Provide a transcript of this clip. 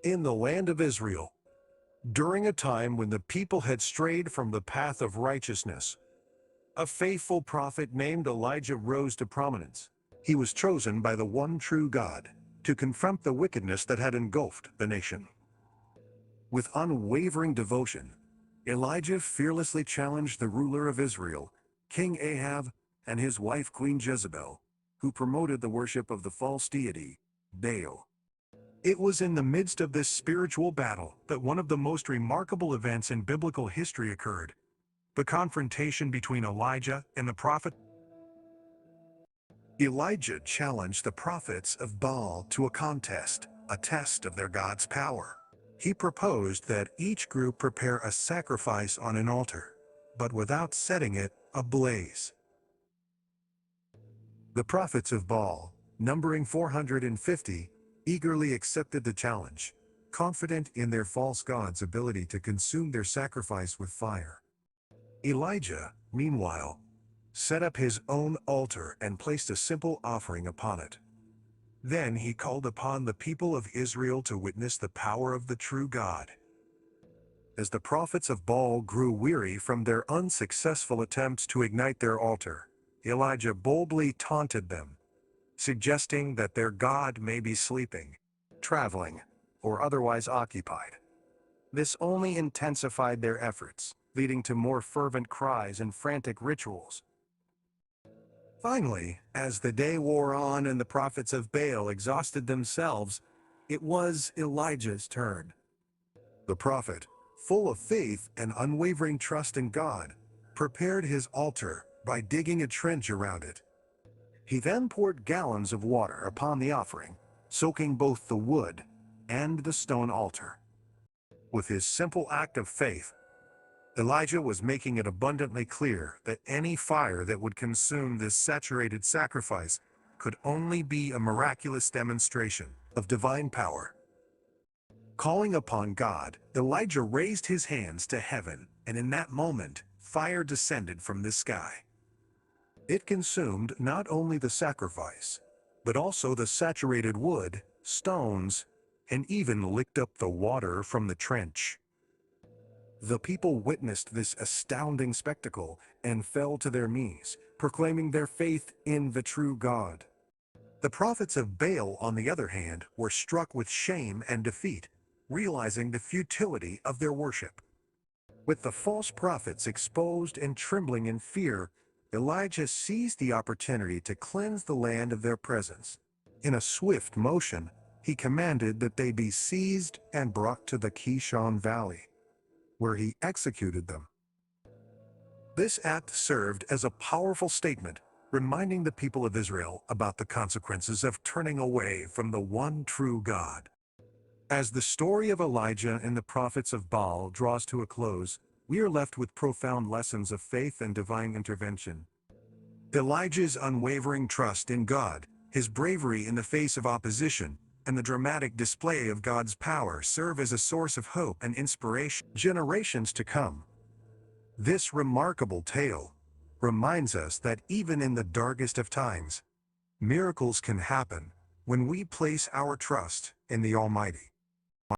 In the land of Israel, during a time when the people had strayed from the path of righteousness, a faithful prophet named Elijah rose to prominence. He was chosen by the one true God to confront the wickedness that had engulfed the nation. With unwavering devotion, Elijah fearlessly challenged the ruler of Israel, King Ahab, and his wife Queen Jezebel, who promoted the worship of the false deity, Baal. It was in the midst of this spiritual battle that one of the most remarkable events in biblical history occurred: the confrontation between Elijah and the prophet. Elijah challenged the prophets of Baal to a contest, a test of their God's power. He proposed that each group prepare a sacrifice on an altar, but without setting it ablaze. The prophets of Baal, numbering 450, eagerly accepted the challenge, confident in their false god's ability to consume their sacrifice with fire. Elijah, meanwhile, set up his own altar and placed a simple offering upon it. Then he called upon the people of Israel to witness the power of the true God. As the prophets of Baal grew weary from their unsuccessful attempts to ignite their altar, Elijah boldly taunted them, suggesting that their God may be sleeping, traveling, or otherwise occupied. This only intensified their efforts, leading to more fervent cries and frantic rituals. Finally, as the day wore on and the prophets of Baal exhausted themselves, it was Elijah's turn. The prophet, full of faith and unwavering trust in God, prepared his altar by digging a trench around it. He then poured gallons of water upon the offering, soaking both the wood and the stone altar. With his simple act of faith, Elijah was making it abundantly clear that any fire that would consume this saturated sacrifice could only be a miraculous demonstration of divine power. Calling upon God, Elijah raised his hands to heaven, and in that moment, fire descended from the sky. It consumed not only the sacrifice, but also the saturated wood, stones, and even licked up the water from the trench. The people witnessed this astounding spectacle and fell to their knees, proclaiming their faith in the true God. The prophets of Baal, on the other hand, were struck with shame and defeat, realizing the futility of their worship. With the false prophets exposed and trembling in fear, Elijah seized the opportunity to cleanse the land of their presence. In a swift motion, he commanded that they be seized and brought to the Kishon Valley, where he executed them. This act served as a powerful statement, reminding the people of Israel about the consequences of turning away from the one true God. As the story of Elijah and the prophets of Baal draws to a close, we are left with profound lessons of faith and divine intervention. Elijah's unwavering trust in God, his bravery in the face of opposition, and the dramatic display of God's power serve as a source of hope and inspiration for generations to come. This remarkable tale reminds us that even in the darkest of times, miracles can happen when we place our trust in the Almighty.